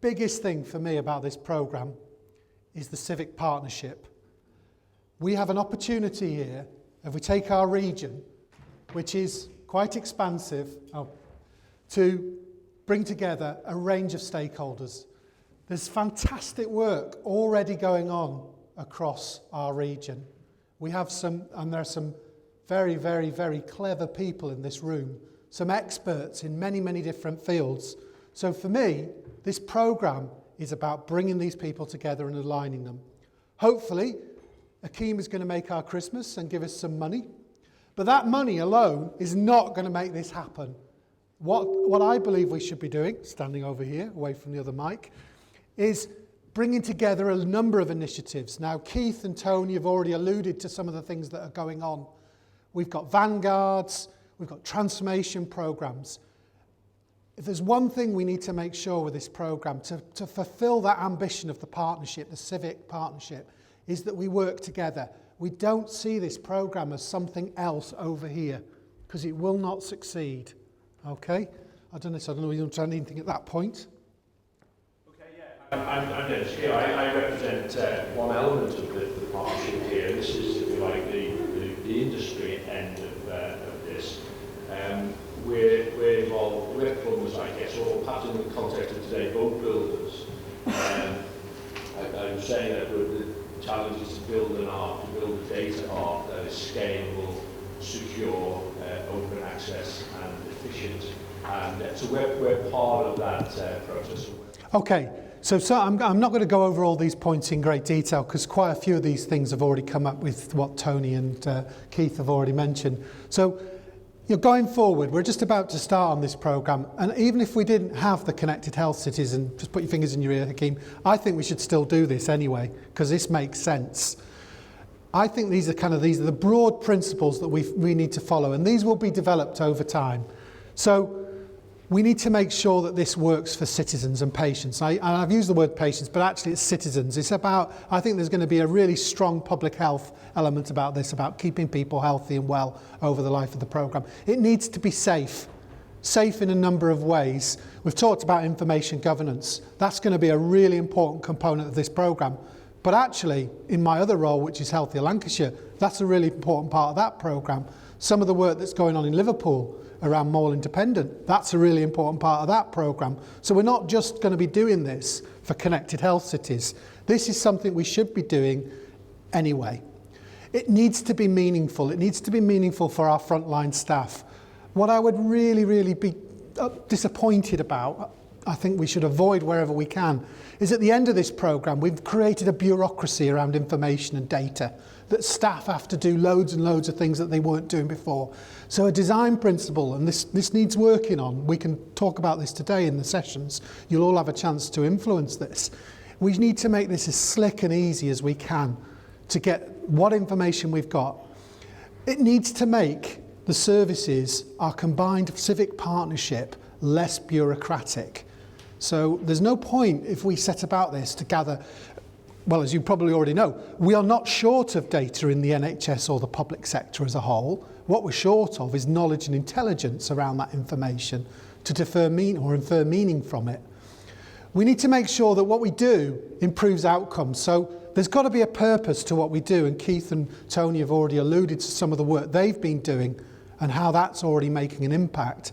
biggest thing for me about this programme is the civic partnership. We have an opportunity here, if we take our region, which is quite expansive, to bring together a range of stakeholders. There's fantastic work already going on across our region. We have there are some very, very, very clever people in this room, some experts in many, many different fields. So for me, this programme is about bringing these people together and aligning them. Hopefully, Akeem is going to make our Christmas and give us some money. But that money alone is not going to make this happen. What I believe we should be doing, standing over here, away from the other mic, is bringing together a number of initiatives. Now, Keith and Tony have already alluded to some of the things that are going on. We've got vanguards, we've got transformation programs. If there's one thing we need to make sure with this program to fulfill that ambition of the partnership, the civic partnership, is that we work together. We don't see this program as something else over here, because it will not succeed. Okay? I don't know if you want to add anything at that point. Okay, yeah. I'm Dennis here. I represent one element of the partnership here. This is, if you like, the industry end of this. We're involved, we're plumbers, I guess, or perhaps in the context of today, boat builders. I'm saying that the challenge is to build an ark, to build a data ark that is scalable, secure, open access and efficient. And so we're part of that process. Okay, so I'm not going to go over all these points in great detail because quite a few of these things have already come up with what Tony and Keith have already mentioned. So going forward, we're just about to start on this programme, and even if we didn't have the Connected Health Cities, and just put your fingers in your ear, Hakeem, I think we should still do this anyway, because this makes sense. I think these are the broad principles that we need to follow, and these will be developed over time. So we need to make sure that this works for citizens and patients. I've used the word patients, but actually it's citizens. It's about, I think there's going to be a really strong public health element about this, about keeping people healthy and well over the life of the programme. It needs to be safe in a number of ways. We've talked about information governance. That's going to be a really important component of this programme. But actually, in my other role, which is Healthier Lancashire, that's a really important part of that programme. Some of the work that's going on in Liverpool around Mole Independent, that's a really important part of that programme. So we're not just going to be doing this for Connected Health Cities. This is something we should be doing anyway. It needs to be meaningful. It needs to be meaningful for our frontline staff. What I would really, really be disappointed about, I think we should avoid wherever we can, is at the end of this programme, we've created a bureaucracy around information and data that staff have to do loads and loads of things that they weren't doing before. So a design principle, and this needs working on. We can talk about this today in the sessions. You'll all have a chance to influence this. We need to make this as slick and easy as we can to get what information we've got. It needs to make the services, our combined civic partnership, less bureaucratic. So there's no point if we set about this to gather, well, as you probably already know, we are not short of data in the NHS or the public sector as a whole. What we're short of is knowledge and intelligence around that information to infer meaning from it. We need to make sure that what we do improves outcomes. So there's got to be a purpose to what we do, and Keith and Tony have already alluded to some of the work they've been doing and how that's already making an impact.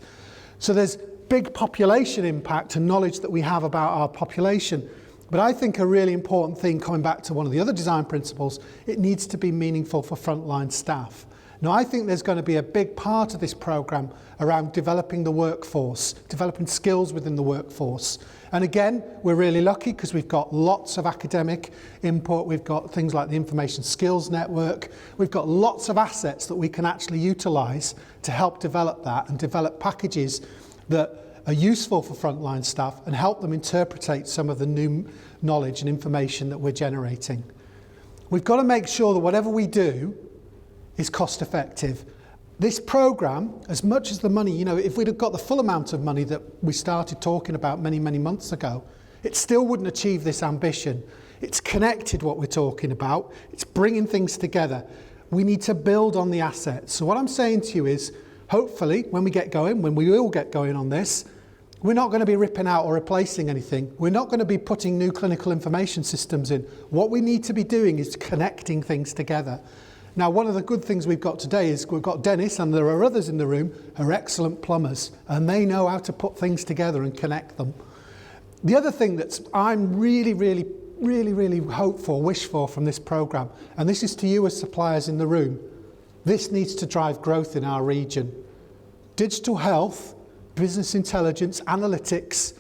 So there's big population impact and knowledge that we have about our population. But I think a really important thing, coming back to one of the other design principles, it needs to be meaningful for frontline staff. Now, I think there's going to be a big part of this programme around developing the workforce, developing skills within the workforce. And again, we're really lucky because we've got lots of academic input. We've got things like the Information Skills Network. We've got lots of assets that we can actually utilise to help develop that and develop packages that are useful for frontline staff and help them interpret some of the new knowledge and information that we're generating. We've got to make sure that whatever we do is cost effective. This programme, as much as the money, if we'd have got the full amount of money that we started talking about many, many months ago, it still wouldn't achieve this ambition. It's connected what we're talking about. It's bringing things together. We need to build on the assets. So what I'm saying to you is, hopefully, when we will get going on this, We're not going to be ripping out or replacing anything. We're not going to be putting new clinical information systems in. What we need to be doing is connecting things together. Now, one of the good things we've got today is we've got Dennis, and there are others in the room who are excellent plumbers, and they know how to put things together and connect them. The other thing that I'm really hope for, wish for from this programme, and this is to you as suppliers in the room, this needs to drive growth in our region. Digital health, business intelligence, analytics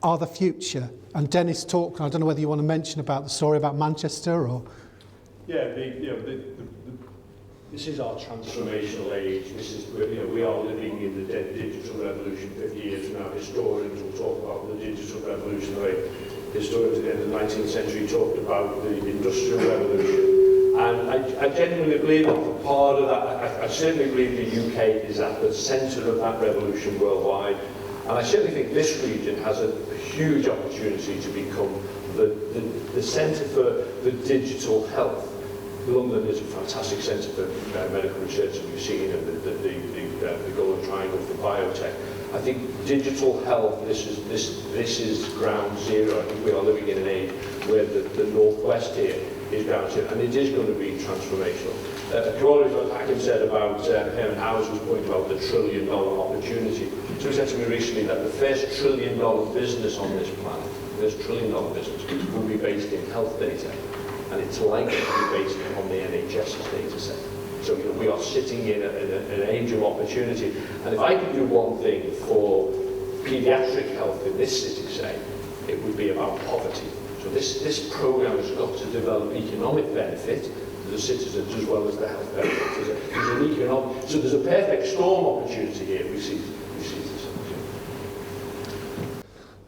are the future. And Dennis talked, I don't know whether you want to mention about the story about Manchester or... Yeah, this is our transformational age. This is, we are living in the digital revolution 50 years from now. Historians will talk about the digital revolution. Historians at the end of the 19th century talked about the industrial revolution. And I genuinely believe that for part of that, I certainly believe the UK is at the centre of that revolution worldwide. And I certainly think this region has a huge opportunity to become the centre for the digital health. London is a fantastic centre for medical research, and we've seen the Golden Triangle for biotech. I think digital health, this is ground zero. I think we are living in an age where the northwest here is ground zero, and it is going to be transformational. Correlating what Hakim said about Herman Houser's point about the $1 trillion opportunity. So he said to me recently that the first $1 trillion business on this planet, the first $1 trillion business, will be based in health data. And it's likely to be based on the NHS's data set. So we are sitting in an age of opportunity. And if I could do one thing for paediatric health in this city, say, it would be about poverty. So this programme has got to develop economic benefit to the citizens as well as the health benefit. There's an economic, so there's a perfect storm opportunity here. We see this opportunity.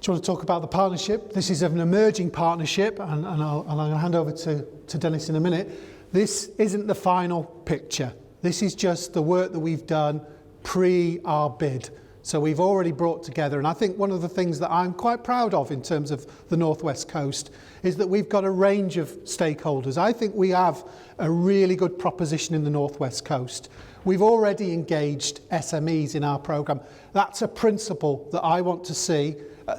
Do you want to talk about the partnership? This is an emerging partnership, and I'll hand over to Dennis in a minute. This isn't the final picture. This is just the work that we've done pre our bid. So we've already brought together, and I think one of the things that I'm quite proud of in terms of the North West Coast is that we've got a range of stakeholders. I think we have a really good proposition in the North West Coast. We've already engaged SMEs in our programme. That's a principle that I want to see.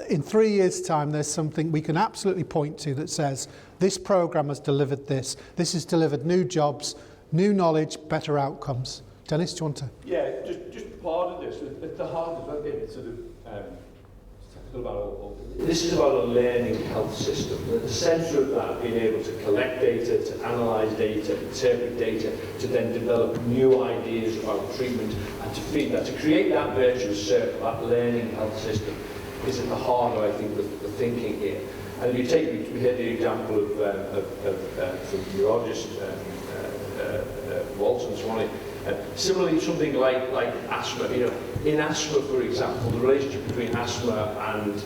In 3 years' time, there's something we can absolutely point to that says, this programme has delivered this. This has delivered new jobs, new knowledge, better outcomes. Dennis, do you want to? Yeah, just part of this. At the heart of it, it's sort of technical about all. This is about a learning health system. At the centre of that, being able to collect data, to analyse data, interpret data, to then develop new ideas about treatment, and to feed that, to create that virtuous circle, that learning health system, is at the heart of, I think, the thinking here. And if you take, we had the example of from neurologist Walton this morning. Similarly, something like asthma. In asthma, for example, the relationship between asthma and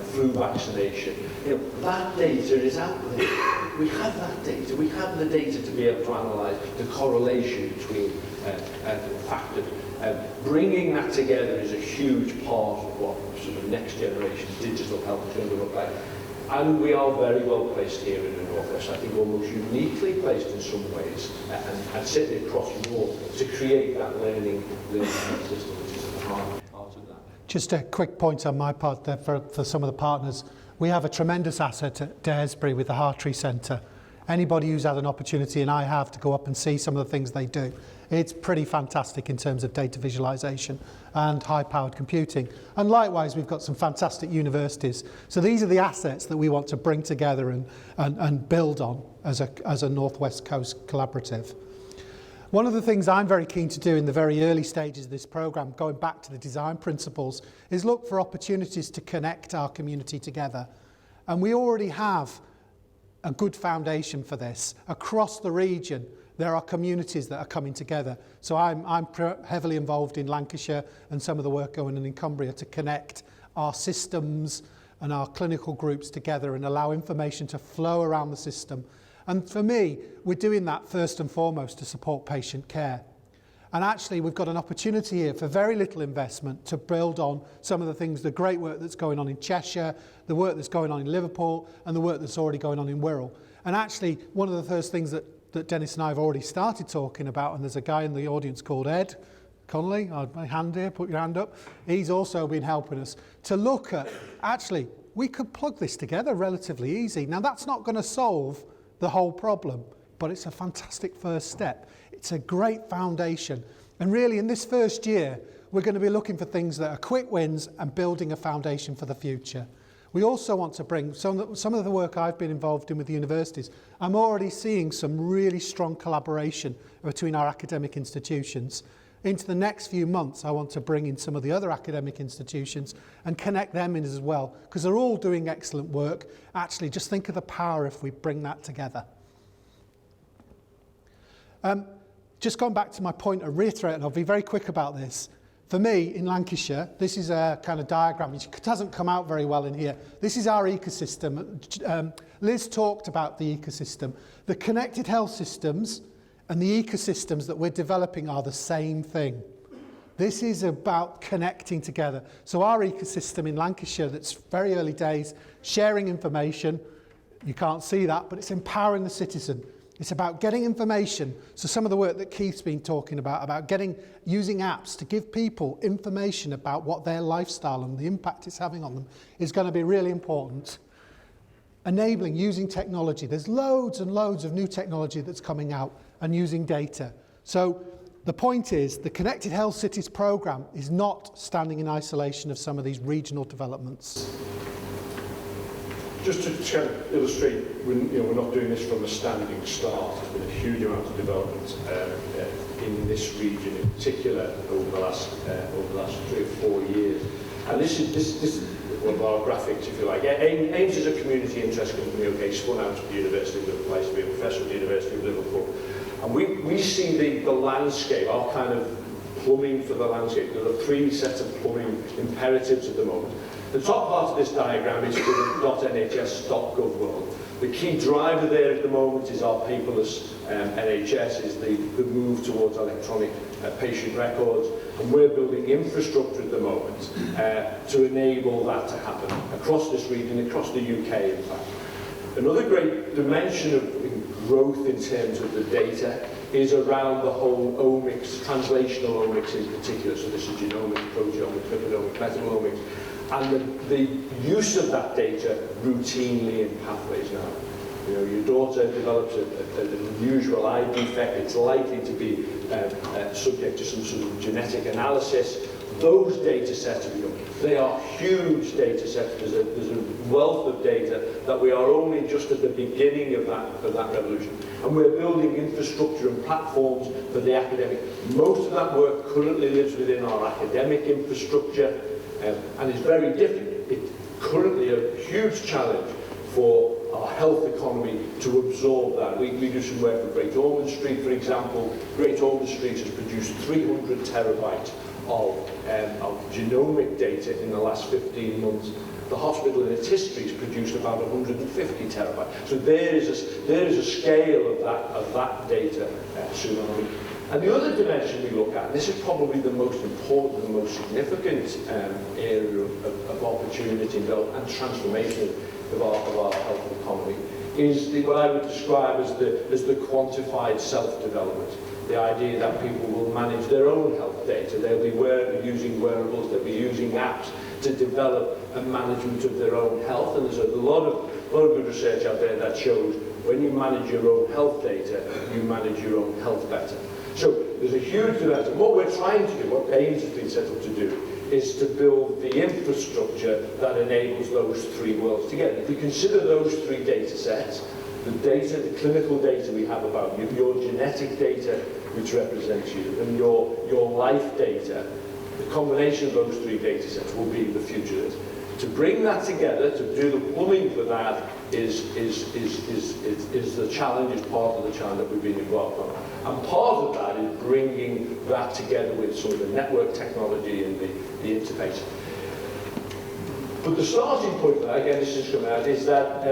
flu vaccination. That data is out there. We have that data. We have the data to be able to analyse the correlation between factors. Bringing that together is a huge part of what sort of next generation digital health is going to look like. And we are very well placed here in the North West, I think almost uniquely placed in some ways, and certainly across North, to create that learning health system, which is at the heart of that. Just a quick point on my part there for some of the partners. We have a tremendous asset at Daresbury with the Hartree Centre. Anybody who's had an opportunity, and I have, to go up and see some of the things they do, it's pretty fantastic in terms of data visualization and high-powered computing. And likewise, we've got some fantastic universities. So these are the assets that we want to bring together and build on as a North West Coast collaborative. One of the things I'm very keen to do in the very early stages of this programme, going back to the design principles, is look for opportunities to connect our community together. And we already have a good foundation for this. Across the region, there are communities that are coming together. So I'm heavily involved in Lancashire and some of the work going on in Cumbria to connect our systems and our clinical groups together and allow information to flow around the system. And for me, we're doing that first and foremost to support patient care. And actually, we've got an opportunity here for very little investment to build on some of the things, the great work that's going on in Cheshire, the work that's going on in Liverpool, and the work that's already going on in Wirral. And actually, one of the first things that Dennis and I have already started talking about, and there's a guy in the audience called Ed, Connolly, my hand here, put your hand up. He's also been helping us to look at, actually, we could plug this together relatively easy. Now, that's not going to solve the whole problem, but it's a fantastic first step. It's a great foundation. And really, in this first year, we're going to be looking for things that are quick wins and building a foundation for the future. We also want to bring some of the work I've been involved in with the universities. I'm already seeing some really strong collaboration between our academic institutions. Into the next few months, I want to bring in some of the other academic institutions and connect them in as well, because they're all doing excellent work. Actually, just think of the power if we bring that together. Just going back to my point of reiterating, I'll be very quick about this. For me, in Lancashire, this is a kind of diagram which doesn't come out very well in here. This is our ecosystem. Liz talked about the ecosystem. The connected health systems and the ecosystems that we're developing are the same thing. This is about connecting together. So our ecosystem in Lancashire, that's very early days, sharing information. You can't see that, but it's empowering the citizen. It's about getting information. So some of the work that Keith's been talking about using apps to give people information about what their lifestyle and the impact it's having on them is going to be really important. Enabling, using technology. There's loads and loads of new technology that's coming out and using data. So the point is, the Connected Health Cities programme is not standing in isolation of some of these regional developments. Just to kind of illustrate, we're not doing this from a standing start. There's been a huge amount of development in this region, in particular, over the last 3 or 4 years. And this is one of our graphics, if you like. AIMS is a community interest company, spun out of the University of Liverpool. I used to be a professor at the University of Liverpool. And we see the landscape, our kind of plumbing for the landscape. There are 3 sets of plumbing imperatives at the moment. The top part of this diagram is for the .nhs.gov world. The key driver there at the moment is our paperless NHS, is the move towards electronic patient records, and we're building infrastructure at the moment to enable that to happen across this region, across the UK in fact. Another great dimension of growth in terms of the data is around the whole omics, translational omics in particular, so this is genomics, proteomics, lipidomics, metabolomics, and the use of that data routinely in pathways now. Your daughter develops an unusual eye defect, it's likely to be subject to some sort of genetic analysis. Those data sets, they are huge data sets. There's a wealth of data that we are only just at the beginning of that revolution. And we're building infrastructure and platforms for the academic. Most of that work currently lives within our academic infrastructure and is very different. It's currently a huge challenge for our health economy to absorb that. We do some work for Great Ormond Street, for example. Great Ormond Street has produced 300 terabytes of genomic data in the last 15 months. The hospital in its history has produced about 150 terabytes. So there is a scale of that data tsunami. And the other dimension we look at, and this is probably the most important, the most significant area of opportunity and transformation of our health economy, is what I would describe as the quantified self-development. The idea that people will manage their own health data. They'll be using wearables, they'll be using apps to develop a management of their own health. And there's a lot of good research out there that shows when you manage your own health data, you manage your own health better. So there's a huge development. What we're trying to do, what AIMS has been set up to do, is to build the infrastructure that enables those 3 worlds together. If you consider those 3 data sets, the clinical data we have about you, your genetic data, which represents you, and your life data, the combination of those 3 data sets will be the future. To bring that together, to do the plumbing for that, is the challenge, is part of the challenge that we've been involved on. And part of that is bringing that together with some of the network technology and the interface. But the starting point for that, again, this is coming out, is that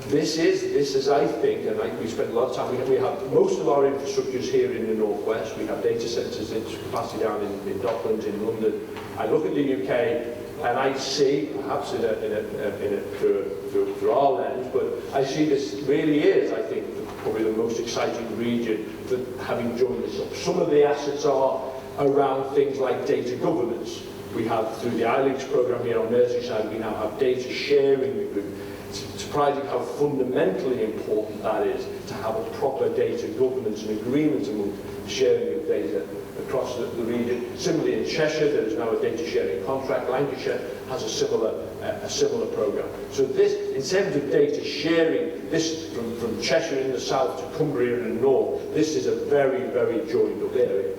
this is, I think, and we spend a lot of time, we have most of our infrastructures here in the northwest. We have data centres in capacity down in Declan, in London. I look at the UK and I see, perhaps through our lens, but I see this really is, I think, probably the most exciting region for having joined this up. Some of the assets are around things like data governance. We have, through the iLeaks programme here on Merseyside, we now have data sharing agreement. It's surprising how fundamentally important that is, to have a proper data governance and agreement among the sharing of data across the region. Similarly in Cheshire, there is now a data sharing contract. Lancashire has a similar programme. So this, in terms of data sharing, this from Cheshire in the south to Cumbria in the north, this is a very, very joined up area.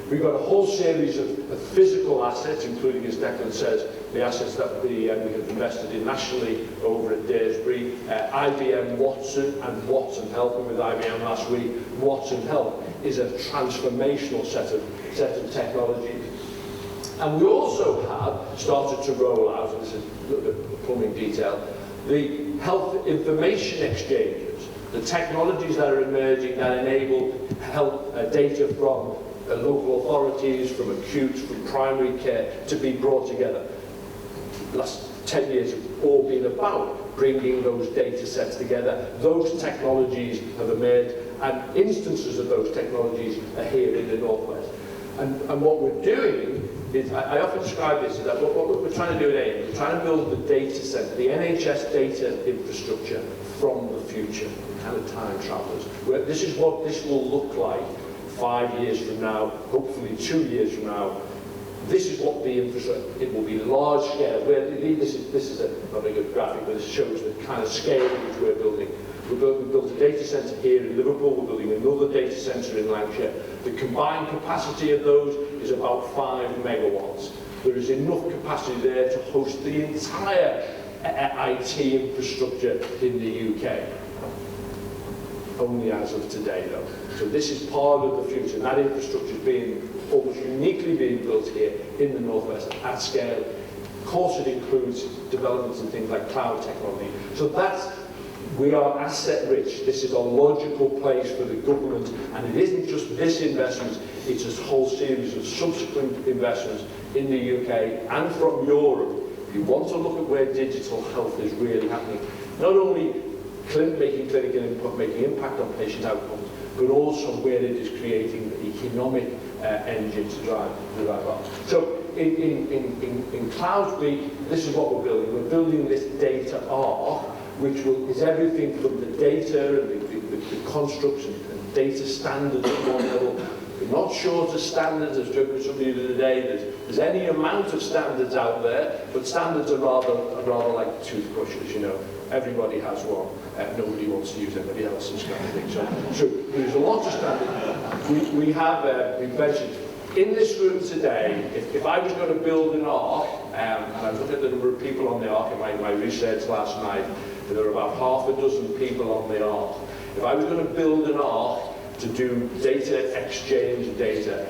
We've got a whole series of physical assets, including, as Declan says, the assets that we have invested in nationally over at Daresbury, IBM Watson and Watson Health. We were with IBM last week. Watson Health is a transformational set of technologies. And we also have started to roll out, and this is a little bit of plumbing detail, the health information exchanges, the technologies that are emerging that enable health data from local authorities, from acute, from primary care, to be brought together. The last 10 years have all been about bringing those data sets together. Those technologies have emerged, and instances of those technologies are here in the Northwest. And what we're doing is, I often describe this as that what we're trying to do at AIM, we're trying to build the data center, the NHS data infrastructure from the future, kind of time travelers. This is what this will look like 5 years from now, hopefully 2 years from now. This is what the infrastructure, it will be large scale. This is not a good graphic, but it shows the kind of scale which we're building. We built a data centre here in Liverpool, we're building another data centre in Lancashire. The combined capacity of those is about 5 megawatts. There is enough capacity there to host the entire IT infrastructure in the UK. Only as of today, though. So this is part of the future, and that infrastructure is being almost uniquely being built here in the Northwest at scale. Of course, it includes developments in things like cloud technology. So we are asset rich. This is a logical place for the government, and it isn't just this investment, it's a whole series of subsequent investments in the UK and from Europe. If you want to look at where digital health is really happening, not only making clinical input, making impact on patient outcomes, but also where it is creating the economic engine to drive on. So in Cloudpeak, this is what we're building. We're building this data arc, which is everything from the data and the constructs and data standards at one level. We're not short of standards, as joked with somebody the other day. There's any amount of standards out there, but standards are rather like toothbrushes, you know. Everybody has one. Nobody wants to use anybody else's kind of thing. So there's a lot of standards. We've mentioned in this room today, if I was going to build an ark, and I was looking at the number of people on the ark in my research last night, there were about half a dozen people on the ark. If I was going to build an ark to do data exchange data,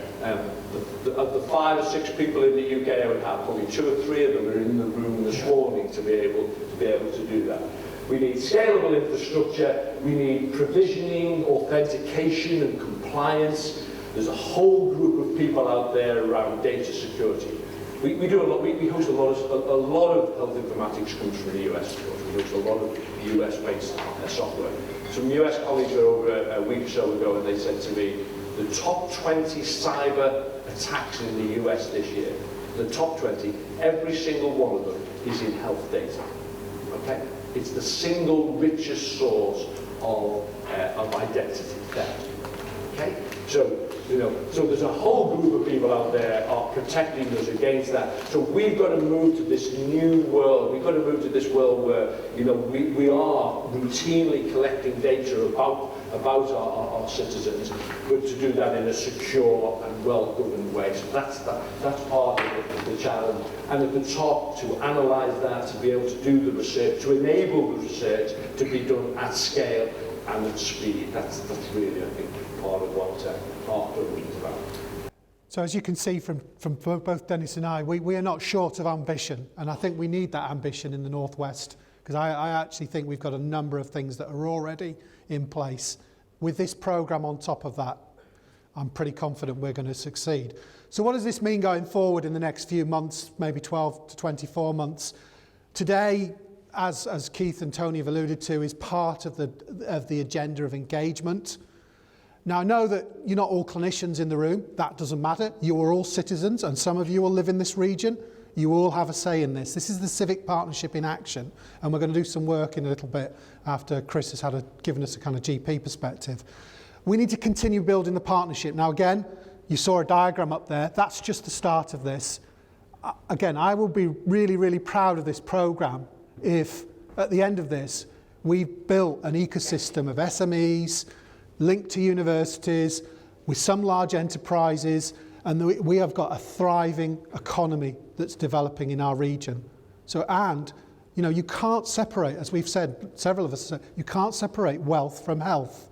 of the 5 or 6 people in the UK I would have, probably 2 or 3 of them are in the room this morning to be able to do that. We need scalable infrastructure, we need provisioning, authentication and compliance. There's a whole group of people out there around data security. We do a lot. We host a lot of health informatics comes from the US. Of course. We host a lot of US-based software. Some US colleagues were over a week or so ago, and they said to me, the top 20 cyber attacks in the US this year, the top 20, every single one of them is in health data. Okay, it's the single richest source of identity theft. Okay, so there's a whole group of people out there are protecting us against that. So we've got to move to this new world. We've got to move to this world where we are routinely collecting data about our citizens, but to do that in a secure and well-governed way. So that's part of the challenge. And at the top, to analyse that, to be able to do the research, to enable the research to be done at scale and at speed. That's really, I think, part of what our program is about. So as you can see from both Dennis and I, we are not short of ambition, and I think we need that ambition in the Northwest, because I actually think we've got a number of things that are already in place. With this programme on top of that, I'm pretty confident we're going to succeed. So what does this mean going forward in the next few months, maybe 12 to 24 months? Today, as Keith and Tony have alluded to, is part of the agenda of engagement. Now, I know that you're not all clinicians in the room. That doesn't matter. You are all citizens, and some of you will live in this region. You all have a say in this. This is the civic partnership in action, and we're going to do some work in a little bit after Chris has given us a kind of GP perspective. We need to continue building the partnership. Now, again, you saw a diagram up there. That's just the start of this. Again, I will be really, really proud of this programme if, at the end of this, we've built an ecosystem of SMEs linked to universities with some large enterprises, and we have got a thriving economy that's developing in our region. So, and, you know, you can't separate, as we've said, several of us said, you can't separate wealth from health.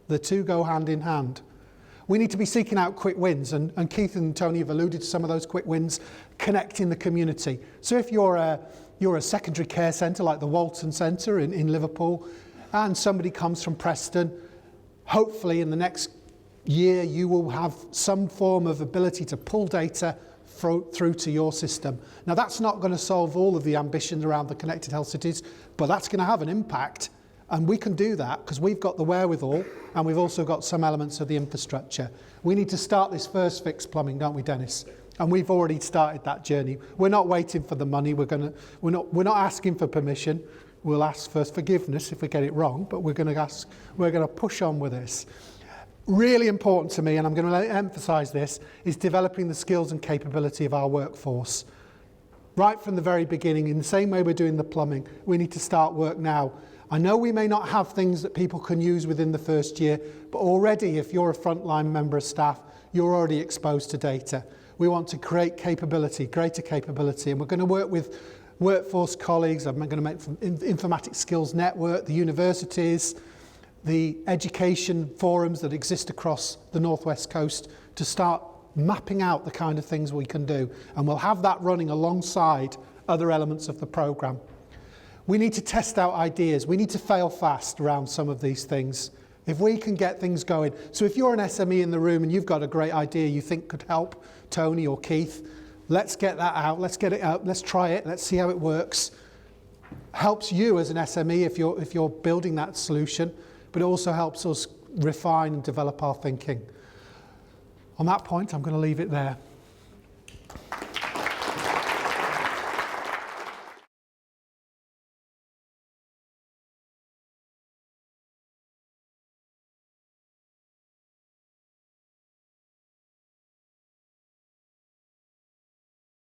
The two go hand in hand. We need to be seeking out quick wins, and Keith and Tony have alluded to some of those quick wins, connecting the community. So if you're a secondary care centre like the Walton Centre in Liverpool, and somebody comes from Preston, hopefully in the next year you will have some form of ability to pull data through to your system. Now, that's not going to solve all of the ambitions around the connected health cities, but that's going to have an impact, and we can do that because we've got the wherewithal, and we've also got some elements of the infrastructure. We need to start this first fix plumbing, don't we, Dennis? And we've already started that journey. We're not waiting for the money. We're not asking for permission. We'll ask for forgiveness if we get it wrong, but we're going to push on with this. Really important to me, and I'm going to emphasise this, is developing the skills and capability of our workforce. Right from the very beginning, in the same way we're doing the plumbing, we need to start work now. I know we may not have things that people can use within the first year, but already if you're a frontline member of staff, you're already exposed to data. We want to create capability, greater capability, and we're going to work with workforce colleagues. I'm going to make from Informatics Skills Network, the universities, the education forums that exist across the Northwest Coast to start mapping out the kind of things we can do. And we'll have that running alongside other elements of the programme. We need to test out ideas. We need to fail fast around some of these things. If we can get things going. So if you're an SME in the room and you've got a great idea you think could help Tony or Keith, let's get that out. Let's get it out. Let's try it. Let's see how it works. Helps you as an SME if you're building that solution, but it also helps us refine and develop our thinking. On that point, I'm going to leave it there.